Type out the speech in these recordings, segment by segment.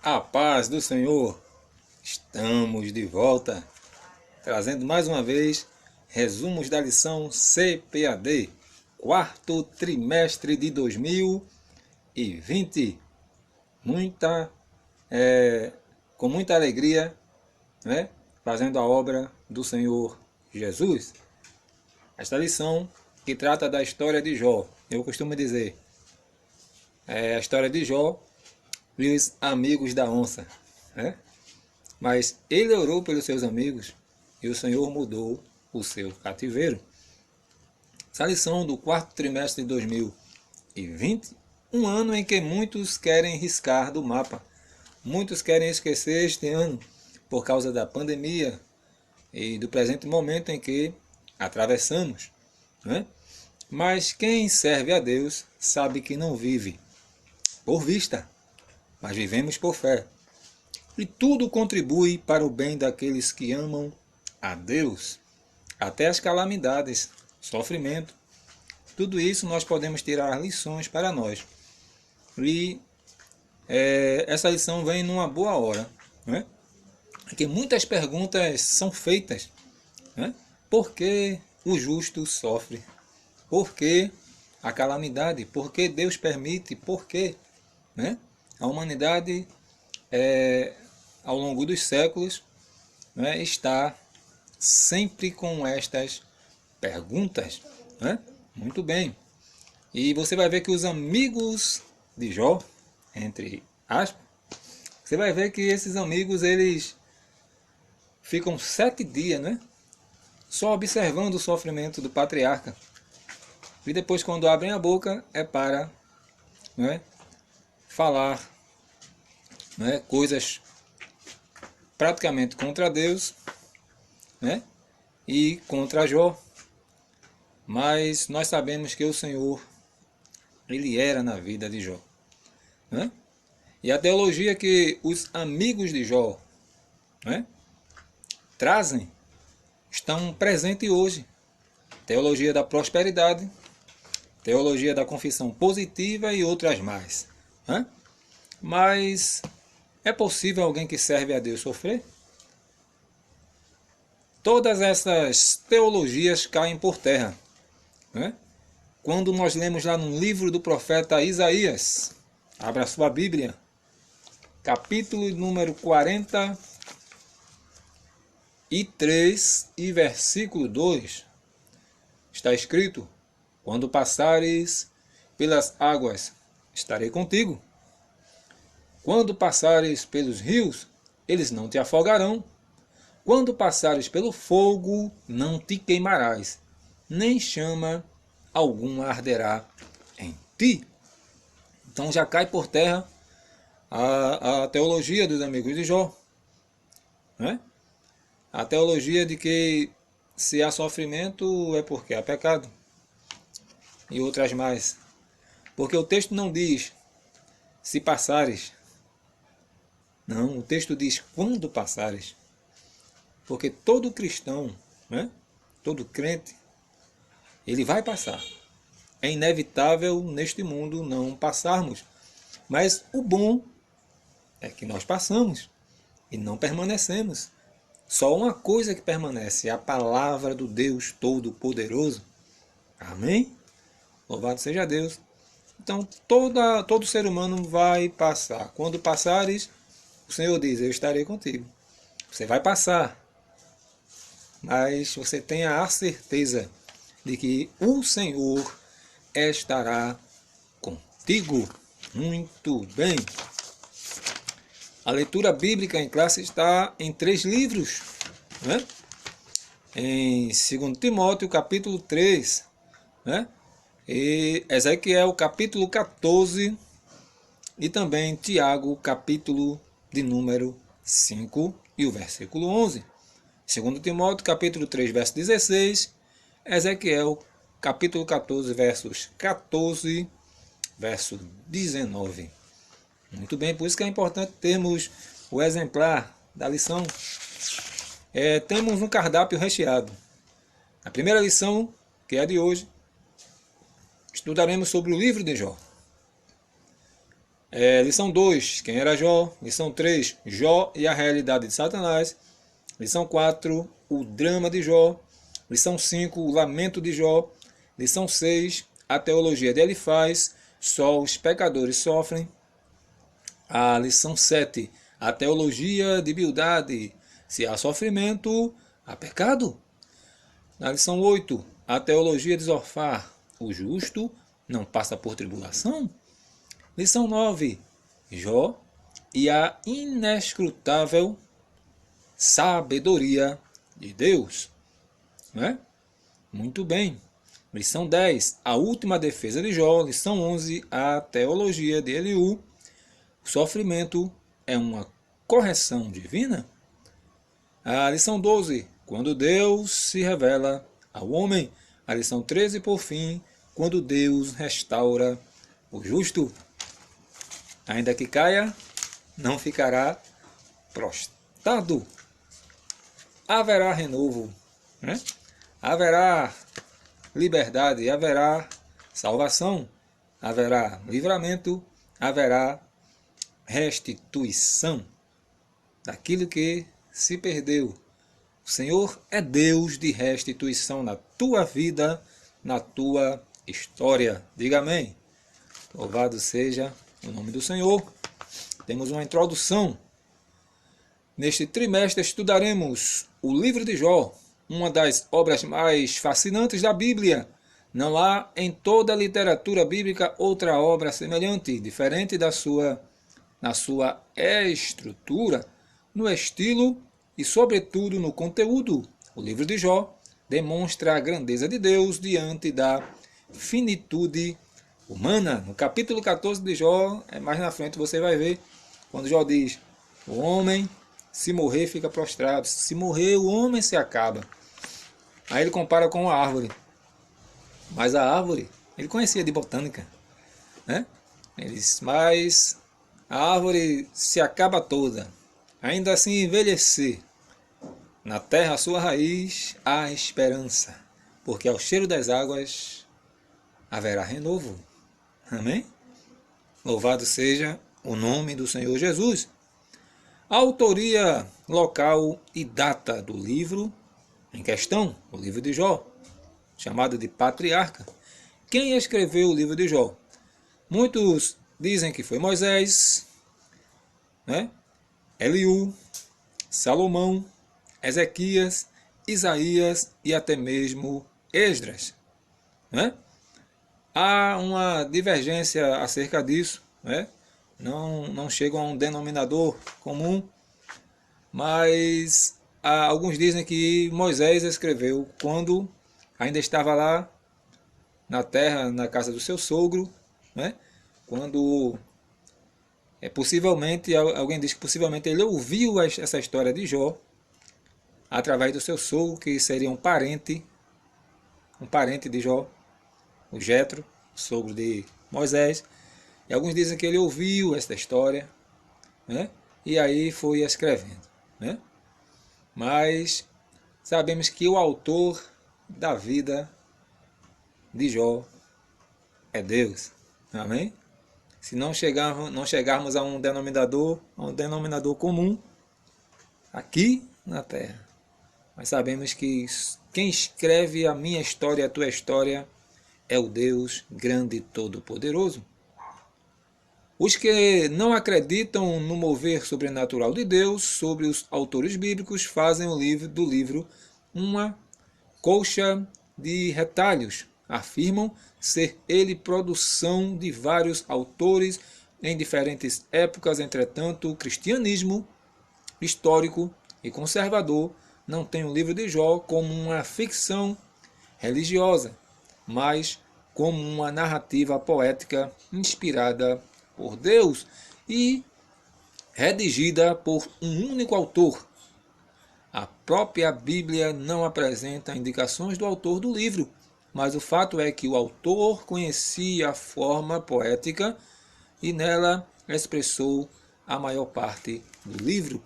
A paz do Senhor, estamos de volta, trazendo mais uma vez resumos da lição CPAD, quarto trimestre de 2020. Com muita alegria, né? Fazendo a obra do Senhor Jesus. Esta lição que trata da história de Jó, eu costumo dizer, a história de Jó e os amigos da onça, né? Mas ele orou pelos seus amigos e o Senhor mudou o seu cativeiro. Essa lição do quarto trimestre de 2020, um ano em que muitos querem riscar do mapa. Muitos querem esquecer este ano por causa da pandemia e do presente momento em que atravessamos, né? Mas quem serve a Deus sabe que não vive por vista, mas vivemos por fé. E tudo contribui para o bem daqueles que amam a Deus. Até as calamidades, sofrimento. Tudo isso nós podemos tirar lições para nós. E essa lição vem numa boa hora, né? Porque muitas perguntas são feitas, né? Por que o justo sofre? Por que a calamidade? Por que Deus permite? Por quê? Né? A humanidade, ao longo dos séculos, né, está sempre com estas perguntas, né? Muito bem. E você vai ver que os amigos de Jó, entre aspas, você vai ver que esses amigos, eles ficam 7 dias, né, só observando o sofrimento do patriarca. E depois, quando abrem a boca, é para, né, falar, né, coisas praticamente contra Deus, né, e contra Jó. Mas nós sabemos que o Senhor, ele era na vida de Jó, né? E a teologia que os amigos de Jó, né, trazem, estão presentes hoje. Teologia da prosperidade, teologia da confissão positiva e outras mais, né? Mas é possível alguém que serve a Deus sofrer? Todas essas teologias caem por terra, né? Quando nós lemos lá no livro do profeta Isaías, abra sua Bíblia, capítulo número 43 e versículo 2, está escrito: quando passares pelas águas, estarei contigo. Quando passares pelos rios, eles não te afogarão. Quando passares pelo fogo, não te queimarás, nem chama alguma arderá em ti. Então já cai por terra a teologia dos amigos de Jó, né? A teologia de que se há sofrimento é porque há pecado, e outras mais. Porque o texto não diz se passares. Não, o texto diz quando passares. Porque todo cristão, né, todo crente, ele vai passar. É inevitável neste mundo não passarmos. Mas o bom é que nós passamos e não permanecemos. Só uma coisa que permanece, a palavra do Deus Todo-Poderoso. Amém? Louvado seja Deus. Então, todo ser humano vai passar. Quando passares, o Senhor diz: eu estarei contigo. Você vai passar, mas você tenha a certeza de que o Senhor estará contigo. Muito bem. A leitura bíblica em classe está em 3 livros, né? Em 2 Timóteo, capítulo 3, né? E Ezequiel, capítulo 14, e também Tiago, capítulo de número 5 e o versículo 11. 2 Timóteo, capítulo 3, verso 16, Ezequiel, capítulo 14, versos 14, verso 19. Muito bem, por isso que é importante termos o exemplar da lição. Temos um cardápio recheado. A primeira lição, que é a de hoje, estudaremos sobre o livro de Jó. Lição 2, quem era Jó? Lição 3, Jó e a realidade de Satanás. Lição 4, o drama de Jó. Lição 5, o lamento de Jó. Lição 6, a teologia de Elifaz, só os pecadores sofrem. A lição 7, a teologia de Bildade, se há sofrimento, há pecado. Na lição 8, a teologia de Zofar, o justo não passa por tribulação. Lição 9, Jó e a inescrutável sabedoria de Deus. Não é? Muito bem. Lição 10, a última defesa de Jó. Lição 11, a teologia de Eliú. O sofrimento é uma correção divina. A lição 12, quando Deus se revela ao homem. A lição 13, por fim, quando Deus restaura o justo. Ainda que caia, não ficará prostrado. Haverá renovo, né? Haverá liberdade, haverá salvação, haverá livramento, haverá restituição daquilo que se perdeu. O Senhor é Deus de restituição na tua vida, na tua história. Diga amém. Louvado seja o nome do Senhor. Temos uma introdução. Neste trimestre estudaremos o livro de Jó, uma das obras mais fascinantes da Bíblia. Não há em toda a literatura bíblica outra obra semelhante, diferente na sua estrutura, no estilo e, sobretudo, no conteúdo. O livro de Jó demonstra a grandeza de Deus diante da finitude humana. No capítulo 14 de Jó, mais na frente você vai ver, quando Jó diz, o homem, se morrer, fica prostrado. Se morrer, o homem se acaba. Aí ele compara com a árvore. Mas a árvore, ele conhecia de botânica, né? Ele diz, mas a árvore se acaba toda. Ainda assim envelhecer. Na terra, a sua raiz, há esperança. Porque ao cheiro das águas haverá renovo. Amém? Louvado seja o nome do Senhor Jesus. A autoria, local e data do livro em questão, o livro de Jó, chamado de patriarca. Quem escreveu o livro de Jó? Muitos dizem que foi Moisés, né? Eliú, Salomão, Ezequias, Isaías e até mesmo Esdras, né? Há uma divergência acerca disso, né? Não chegam a um denominador comum, mas alguns dizem que Moisés escreveu quando ainda estava lá na terra, na casa do seu sogro, né? Quando possivelmente, alguém diz que possivelmente ele ouviu essa história de Jó através do seu sogro, que seria um parente de Jó, o Jetro, sogro de Moisés. E alguns dizem que ele ouviu essa história, né? E aí foi escrevendo, né? Mas sabemos que o autor da vida de Jó é Deus. Amém? Se não chegarmos a um denominador comum aqui na terra. Mas sabemos que quem escreve a minha história, a tua história, é o Deus grande e todo-poderoso. Os que não acreditam no mover sobrenatural de Deus sobre os autores bíblicos fazem do livro uma colcha de retalhos. Afirmam ser ele produção de vários autores em diferentes épocas. Entretanto, o cristianismo histórico e conservador não tem o livro de Jó como uma ficção religiosa, mas como uma narrativa poética inspirada por Deus e redigida por um único autor. A própria Bíblia não apresenta indicações do autor do livro, mas o fato é que o autor conhecia a forma poética e nela expressou a maior parte do livro.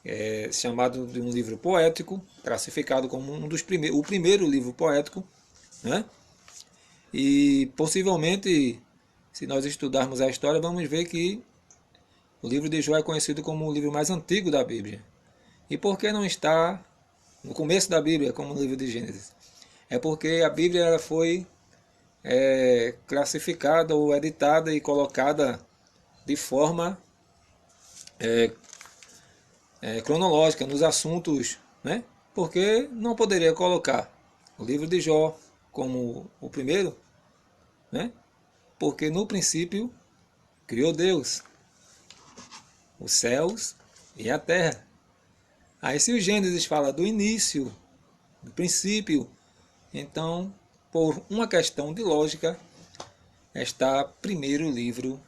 É chamado de um livro poético, classificado como o primeiro livro poético, né? E possivelmente, se nós estudarmos a história, vamos ver que o livro de Jó é conhecido como o livro mais antigo da Bíblia. E por que não está no começo da Bíblia, como o livro de Gênesis? É porque a Bíblia ela foi classificada ou editada e colocada de forma cronológica nos assuntos, né? Porque não poderia colocar o livro de Jó como o primeiro, né? Porque no princípio criou Deus os céus e a terra. Aí se o Gênesis fala do início, do princípio, então, por uma questão de lógica, está primeiro o livro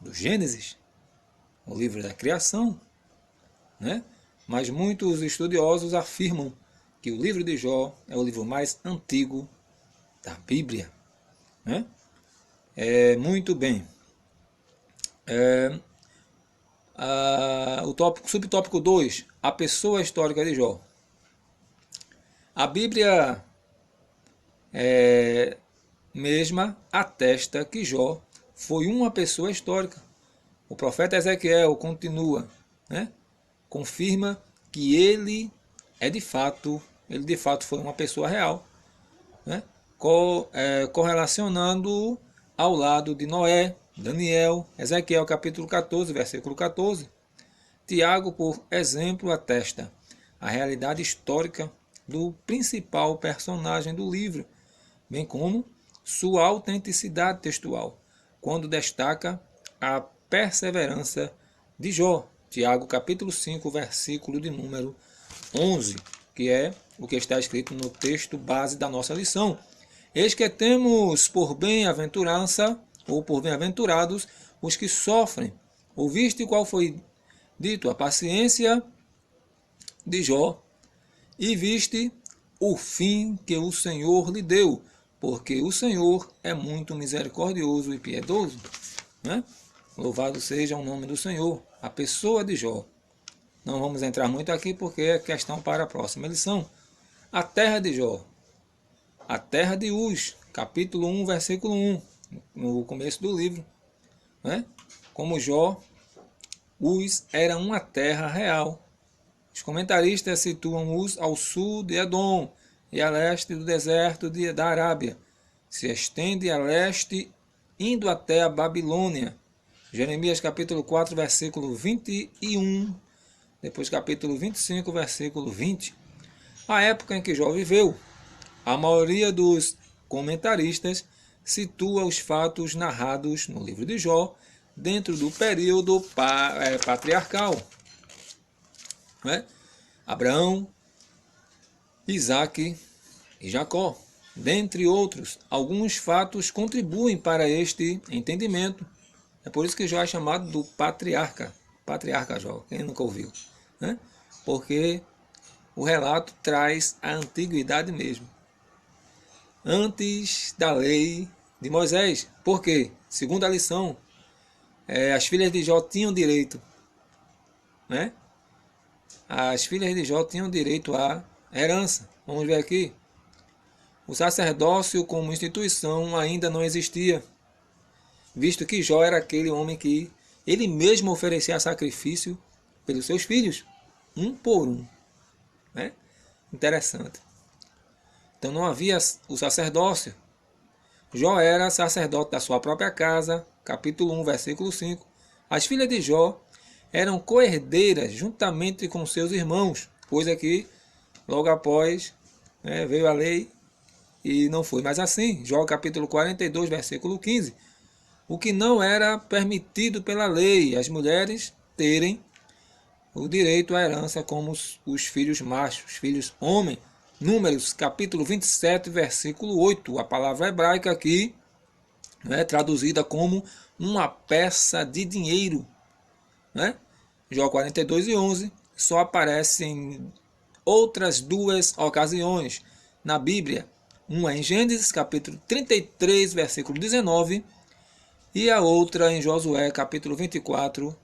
do Gênesis, o livro da criação, né? Mas muitos estudiosos afirmam que o livro de Jó é o livro mais antigo da Bíblia, né? Muito bem. O subtópico 2, a pessoa histórica de Jó. A Bíblia mesma atesta que Jó foi uma pessoa histórica. O profeta Ezequiel continua, né? Confirma que ele de fato foi uma pessoa real, né? Correlacionando ao lado de Noé, Daniel, Ezequiel capítulo 14, versículo 14. Tiago, por exemplo, atesta a realidade histórica do principal personagem do livro, bem como sua autenticidade textual, quando destaca a perseverança de Jó. Tiago capítulo 5, versículo de número 11, que é o que está escrito no texto base da nossa lição. Eis que temos por bem-aventurança, ou por bem-aventurados, os que sofrem. Ouviste qual foi dito a paciência de Jó, e viste o fim que o Senhor lhe deu, porque o Senhor é muito misericordioso e piedoso, né? Louvado seja o nome do Senhor, a pessoa de Jó. Não vamos entrar muito aqui porque é questão para a próxima lição. A terra de Jó, a terra de Uz, capítulo 1, versículo 1, no começo do livro, né? Como Jó, Uz era uma terra real. Os comentaristas situam Uz ao sul de Edom e a leste do deserto da Arábia. Se estende a leste, indo até a Babilônia. Jeremias capítulo 4, versículo 21, depois capítulo 25, versículo 20. A época em que Jó viveu. A maioria dos comentaristas situa os fatos narrados no livro de Jó dentro do período patriarcal, né? Abraão, Isaque e Jacó, dentre outros. Alguns fatos contribuem para este entendimento. É por isso que Jó é chamado do patriarca Jó, quem nunca ouviu, né? Porque o relato traz a antiguidade mesmo, antes da lei de Moisés. Por quê? Segundo a lição, as filhas de Jó tinham direito, né? As filhas de Jó tinham direito à herança. Vamos ver aqui. O sacerdócio como instituição ainda não existia, visto que Jó era aquele homem que ele mesmo oferecia sacrifício pelos seus filhos, um por um, né? Interessante. Então não havia o sacerdócio. Jó era sacerdote da sua própria casa, capítulo 1, versículo 5. As filhas de Jó eram co-herdeiras juntamente com seus irmãos, coisa que logo após veio a lei e não foi mais assim. Jó capítulo 42, versículo 15. O que não era permitido pela lei, as mulheres terem o direito à herança como os filhos machos, filhos homens. Números capítulo 27, versículo 8. A palavra hebraica aqui é traduzida como uma peça de dinheiro, né? Jó 42 e 11 só aparece em outras duas ocasiões na Bíblia. Uma em Gênesis capítulo 33, versículo 19, e a outra em Josué capítulo 24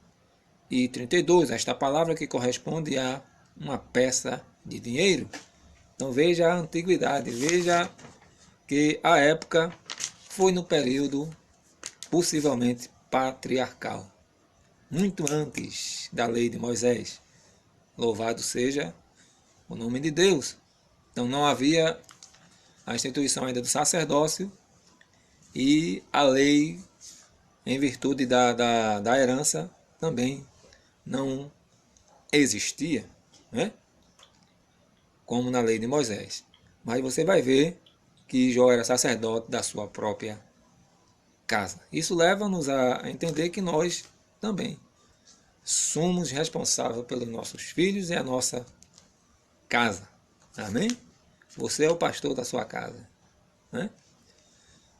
e 32. Esta palavra que corresponde a uma peça de dinheiro. Então veja a antiguidade, veja que a época foi no período possivelmente patriarcal. muito antes da lei de Moisés. Louvado seja o nome de Deus. Então não havia a instituição ainda do sacerdócio e a lei, em virtude da herança, também não existia, né? Como na lei de Moisés. Mas você vai ver que Jó era sacerdote da sua própria casa. Isso leva-nos a entender que nós também somos responsáveis pelos nossos filhos e a nossa casa. Amém? Você é o pastor da sua casa, né?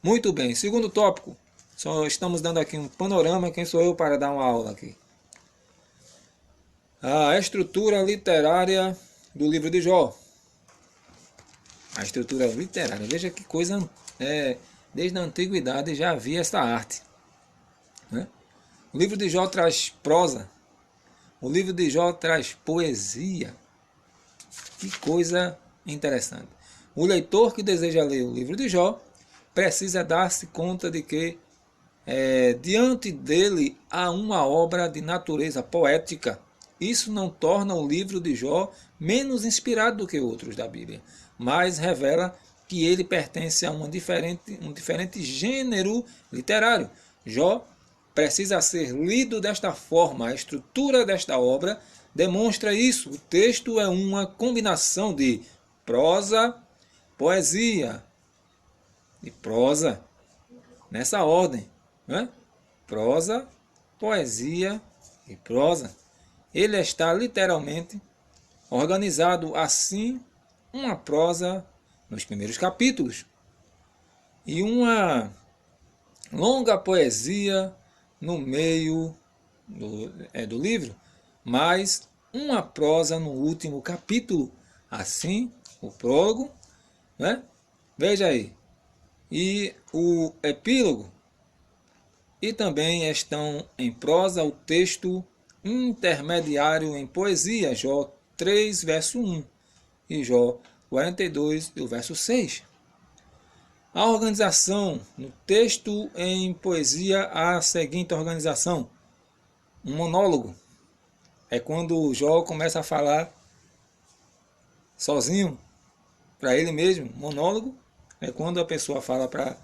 Muito bem. Segundo tópico, só estamos dando aqui um panorama. Quem sou eu para dar uma aula aqui? A estrutura literária do livro de Jó. A estrutura literária. Veja que coisa, desde a antiguidade já havia essa arte, né? O livro de Jó traz prosa. O livro de Jó traz poesia. Que coisa interessante. O leitor que deseja ler o livro de Jó precisa dar-se conta de que diante dele há uma obra de natureza poética. Isso não torna o livro de Jó menos inspirado do que outros da Bíblia, mas revela que ele pertence a um diferente gênero literário. Jó precisa ser lido desta forma. A estrutura desta obra demonstra isso. O texto é uma combinação de prosa, poesia e prosa, nessa ordem, né? Prosa, poesia e prosa. Ele está literalmente organizado assim, uma prosa nos primeiros capítulos e uma longa poesia no meio do livro, mas uma prosa no último capítulo. Assim, o prólogo, né? Veja aí. E o epílogo. E também estão em prosa o texto intermediário em poesia, Jó 3, verso 1, e Jó 42, e o verso 6. A organização no texto em poesia, a seguinte organização: um monólogo. É quando Jó começa a falar sozinho, para ele mesmo. Monólogo é quando a pessoa fala para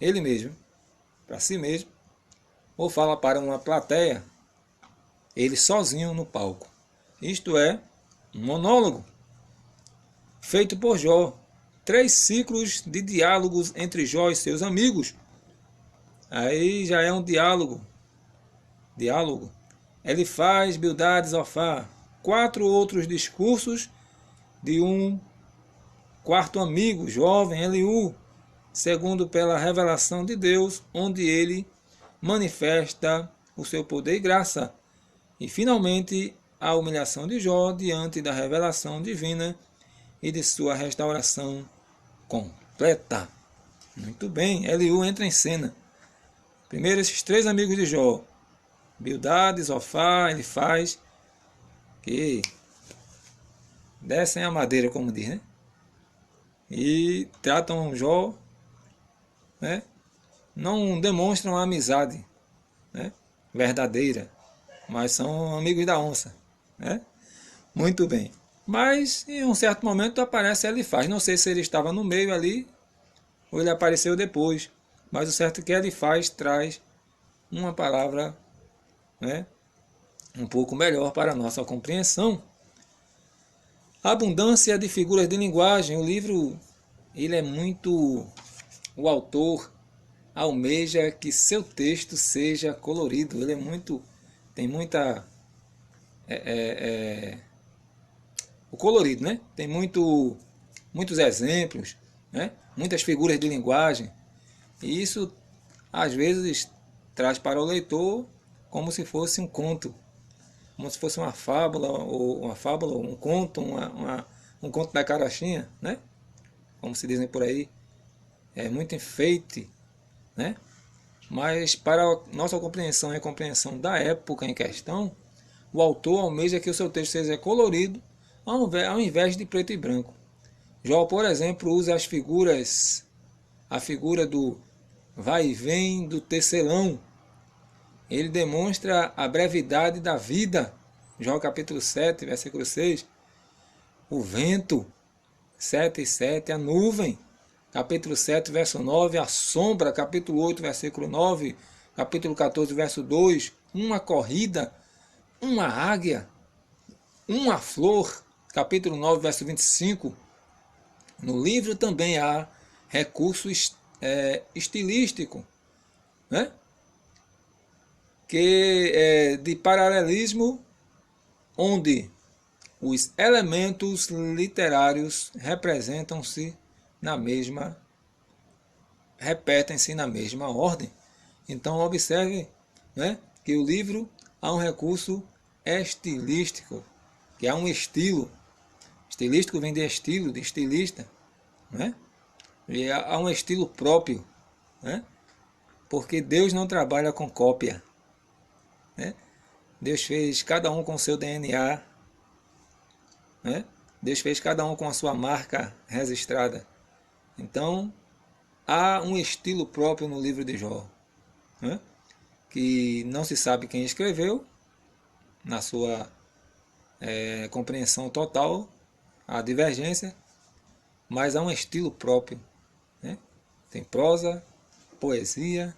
ele mesmo, para si mesmo, ou fala para uma plateia, ele sozinho no palco. Isto é um monólogo feito por Jó. 3 ciclos de diálogos entre Jó e seus amigos. Aí já é um diálogo. Elifaz, Bildad, Zofar. 4 outros discursos de um quarto amigo, jovem, Eliú, segundo pela revelação de Deus, onde ele manifesta o seu poder e graça. E finalmente a humilhação de Jó diante da revelação divina e de sua restauração completa. Muito bem, Eliú entra em cena. Primeiro esses 3 amigos de Jó, Bildad, Zofar, Elifaz, que descem a madeira, como diz, né? E tratam Jó, né? Não demonstram a amizade, né, verdadeira, mas são amigos da onça, né? Muito bem. Mas em um certo momento aparece Elifaz. Não sei se ele estava no meio ali ou ele apareceu depois, mas o certo é que Elifaz traz uma palavra, né, um pouco melhor para a nossa compreensão. Abundância de figuras de linguagem. O livro, ele é muito... O autor almeja que seu texto seja colorido. Ele é muito... Tem muita... o colorido, né? Tem muitos exemplos, né? Muitas figuras de linguagem. E isso, às vezes, traz para o leitor como se fosse um conto, como se fosse uma fábula, ou um conto, um conto da carochinha, né? Como se dizem por aí. É muito enfeite, né? Mas para a nossa compreensão e a compreensão da época em questão, o autor almeja que o seu texto seja colorido ao invés de preto e branco. Jó, por exemplo, usa a figura do vai e vem do tecelão ele demonstra a brevidade da vida. Jó capítulo 7, versículo 6. O vento, 7:7, a nuvem. Capítulo 7, verso 9, a sombra. Capítulo 8, versículo 9. Capítulo 14, verso 2. Uma corrida, uma águia, uma flor. Capítulo 9, verso 25. No livro também há recurso estilístico, né? Que é de paralelismo, onde os elementos literários repetem-se na mesma ordem. Então observe, né, que o livro há um recurso estilístico, que há um estilo. Estilístico vem de estilo, de estilista, né? E há um estilo próprio, né? Porque Deus não trabalha com cópia, né? Deus fez cada um com seu DNA, né? Deus fez cada um com a sua marca registrada. Então, há um estilo próprio no livro de Jó, né? Que não se sabe quem escreveu, na sua compreensão total, há divergência, mas há um estilo próprio, né? Tem prosa, poesia,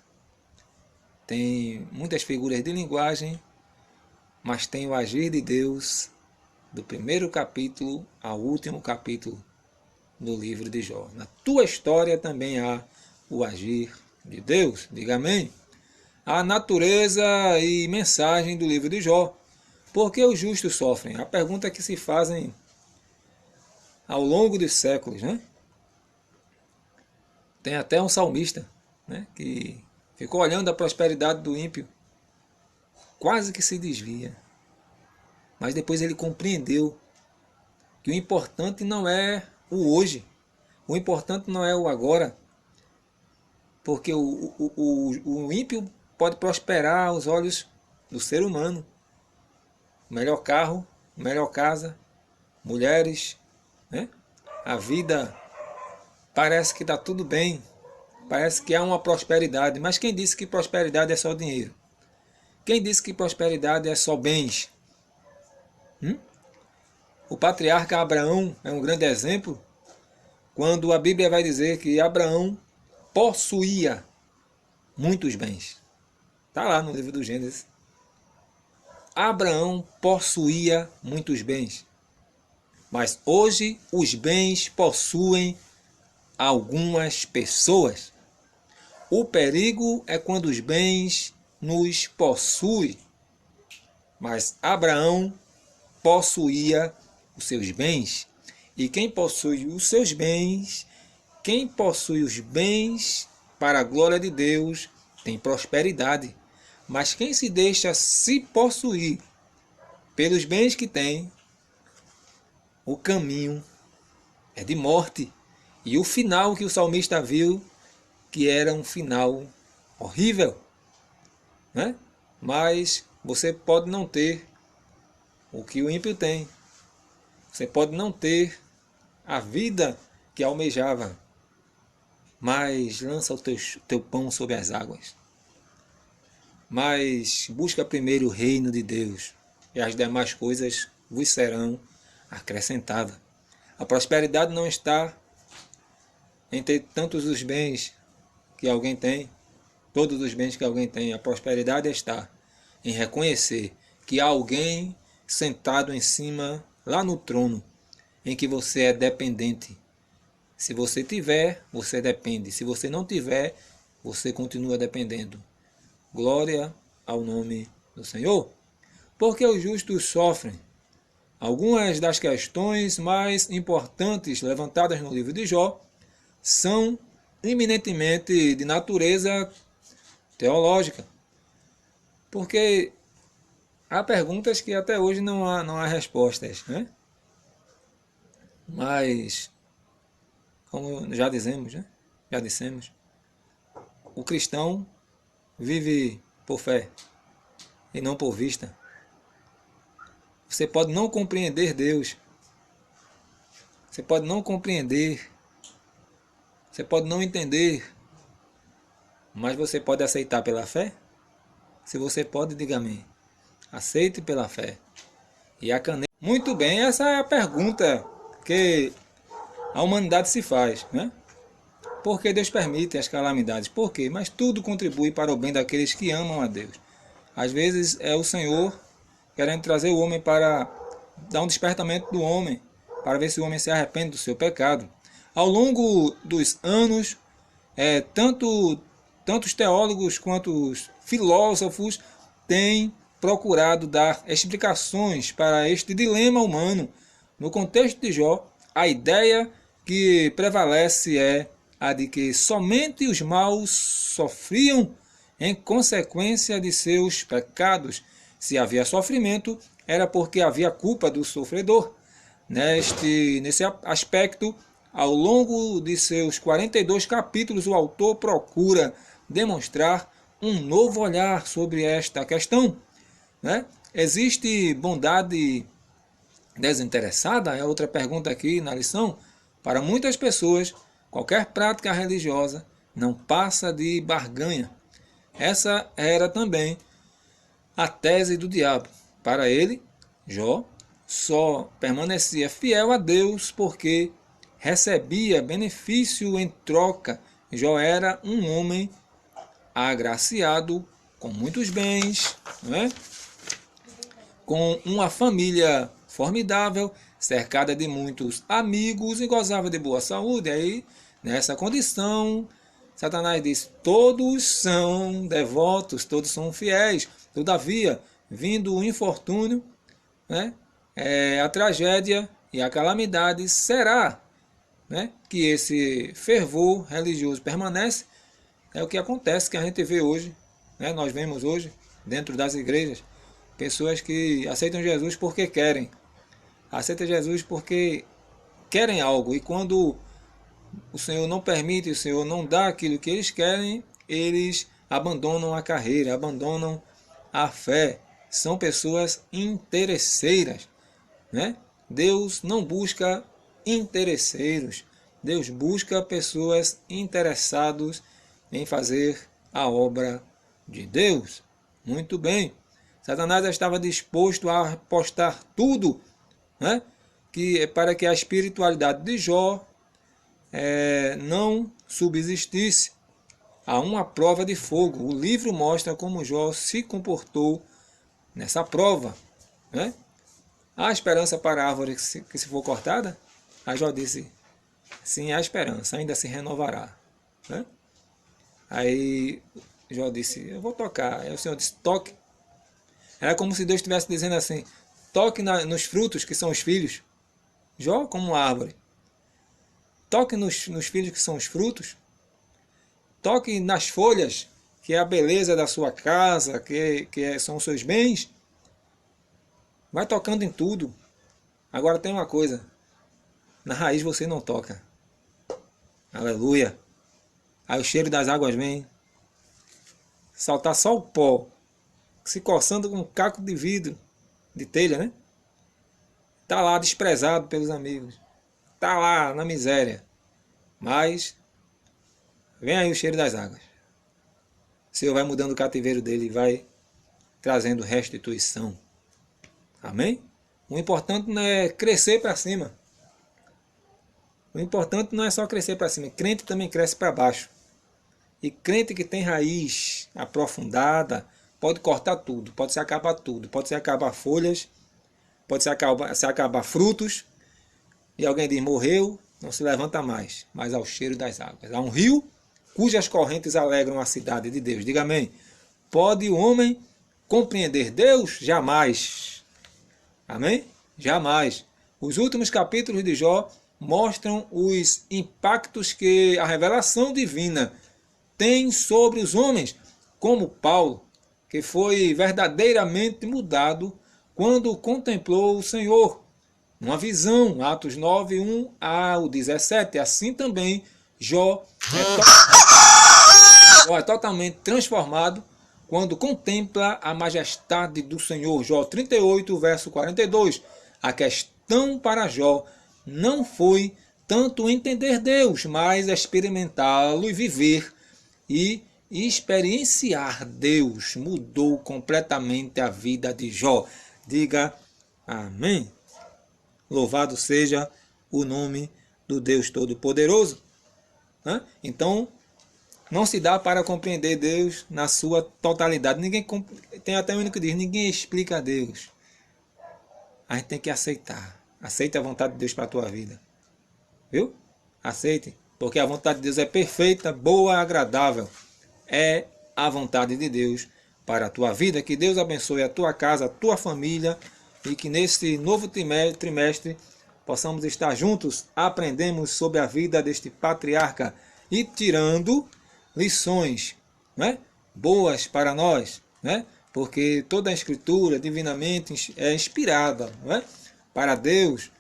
tem muitas figuras de linguagem, mas tem o agir de Deus do primeiro capítulo ao último capítulo do livro de Jó. Na tua história também há o agir de Deus, diga amém. A natureza e mensagem do livro de Jó. Por que os justos sofrem? A pergunta que se fazem ao longo dos séculos, né? Tem até um salmista, né, que ficou olhando a prosperidade do ímpio, quase que se desvia. Mas depois ele compreendeu que o importante não é o hoje, o importante não é o agora, porque o ímpio pode prosperar aos olhos do ser humano. Melhor carro, melhor casa, mulheres, né? A vida parece que está tudo bem, parece que há uma prosperidade, mas quem disse que prosperidade é só dinheiro? Quem disse que prosperidade é só bens? O patriarca Abraão é um grande exemplo, quando a Bíblia vai dizer que Abraão possuía muitos bens. Está lá no livro do Gênesis. Abraão possuía muitos bens, mas hoje os bens possuem algumas pessoas. O perigo é quando os bens nos possuem, mas Abraão possuía os seus bens. E quem possui os seus bens, quem possui os bens para a glória de Deus, tem prosperidade. Mas quem se deixa se possuir pelos bens que tem, o caminho é de morte. E o final que o salmista viu, que era um final horrível, né? Mas você pode não ter o que o ímpio tem. Você pode não ter a vida que almejava, mas lança o teu pão sobre as águas. Mas busca primeiro o reino de Deus, e as demais coisas vos serão acrescentadas. A prosperidade não está em ter tantos os bens que alguém tem, todos os bens que alguém tem. A prosperidade está em reconhecer que há alguém sentado em cima, lá no trono, em que você é dependente. Se você tiver, você depende. Se você não tiver, você continua dependendo. Glória ao nome do Senhor. Porque os justos sofrem. Algumas das questões mais importantes levantadas no livro de Jó são eminentemente de natureza teológica. Porque há perguntas que até hoje não há respostas, né? Mas, como já dizemos, né? Já dissemos, o cristão vive por fé e não por vista. Você pode não compreender Deus. Você pode não compreender. Você pode não entender. Mas você pode aceitar pela fé? Se você pode, diga amém. Aceite pela fé. E a caneta. Muito bem, essa é a pergunta que a humanidade se faz, né? Por que Deus permite as calamidades? Por quê? Mas tudo contribui para o bem daqueles que amam a Deus. Às vezes é o Senhor querendo trazer o homem para dar um despertamento do homem, para ver se o homem se arrepende do seu pecado. Ao longo dos anos, tantos teólogos quanto os filósofos têm procurado dar explicações para este dilema humano. No contexto de Jó, a ideia que prevalece é a de que somente os maus sofriam em consequência de seus pecados. Se havia sofrimento, era porque havia culpa do sofredor. Nesse aspecto, ao longo de seus 42 capítulos, o autor procura demonstrar um novo olhar sobre esta questão. Existe bondade desinteressada? É outra pergunta aqui na lição. Para muitas pessoas, qualquer prática religiosa não passa de barganha. Essa era também a tese do diabo. Para ele, Jó só permanecia fiel a Deus porque recebia benefício em troca. Jó era um homem agraciado, com muitos bens, com uma família formidável, cercada de muitos amigos e gozava de boa saúde. Aí, nessa condição, Satanás diz: todos são devotos, todos são fiéis. Todavia, vindo o infortúnio, a tragédia e a calamidade, será que esse fervor religioso permanece? É o que acontece, que a gente vê hoje, nós vemos hoje, dentro das igrejas, pessoas que aceitam Jesus porque querem. Aceitam Jesus porque querem algo. E quando o Senhor não permite, o Senhor não dá aquilo que eles querem, eles abandonam a carreira, abandonam a fé. São pessoas interesseiras. Deus não busca interesseiros. Deus busca pessoas interessadas em fazer a obra de Deus. Muito bem. Satanás estava disposto a apostar tudo para que a espiritualidade de Jó não subsistisse. Há uma prova de fogo. O livro mostra como Jó se comportou nessa prova. Há esperança para a árvore que se for cortada? Aí Jó disse: sim, há esperança, ainda se renovará. Aí Jó disse: eu vou tocar. Aí o Senhor disse: toque. Era como se Deus estivesse dizendo assim: toque nos frutos que são os filhos. Jó como uma árvore. Toque nos filhos que são os frutos. Toque nas folhas, que é a beleza da sua casa, que são os seus bens. Vai tocando em tudo. Agora tem uma coisa: na raiz você não toca. Aleluia. Aí o cheiro das águas vem. Saltar só o pó, se coçando com um caco de vidro, de telha, Está lá desprezado pelos amigos. Está lá na miséria. Mas vem aí o cheiro das águas. O Senhor vai mudando o cativeiro dele e vai trazendo restituição. Amém? O importante não é crescer para cima. O importante não é só crescer para cima. Crente também cresce para baixo. E crente que tem raiz aprofundada pode cortar tudo, pode se acabar tudo. Pode se acabar folhas, pode se acabar frutos. E alguém diz: morreu, não se levanta mais. Mas ao cheiro das águas. Há um rio cujas correntes alegram a cidade de Deus. Diga amém. Pode o homem compreender Deus? Jamais. Amém? Jamais. Os últimos capítulos de Jó mostram os impactos que a revelação divina tem sobre os homens, como Paulo, que foi verdadeiramente mudado quando contemplou o Senhor. Uma visão, Atos 9, 1 ao 17. Assim também Jó é totalmente transformado quando contempla a majestade do Senhor. Jó 38, verso 42. A questão para Jó não foi tanto entender Deus, mas experimentá-lo e viver e experienciar Deus mudou completamente a vida de Jó. Diga amém. Louvado seja o nome do Deus Todo-Poderoso. Então, não se dá para compreender Deus na sua totalidade. Tem até um que diz, ninguém explica Deus. A gente tem que aceitar. Aceite a vontade de Deus para a tua vida. Viu? Aceite, porque a vontade de Deus é perfeita, boa, agradável. É a vontade de Deus para a tua vida. Que Deus abençoe a tua casa, a tua família, e que neste novo trimestre possamos estar juntos, aprendemos sobre a vida deste patriarca e tirando lições, né, boas para nós, né? Porque toda a escritura divinamente é inspirada, né, para Deus,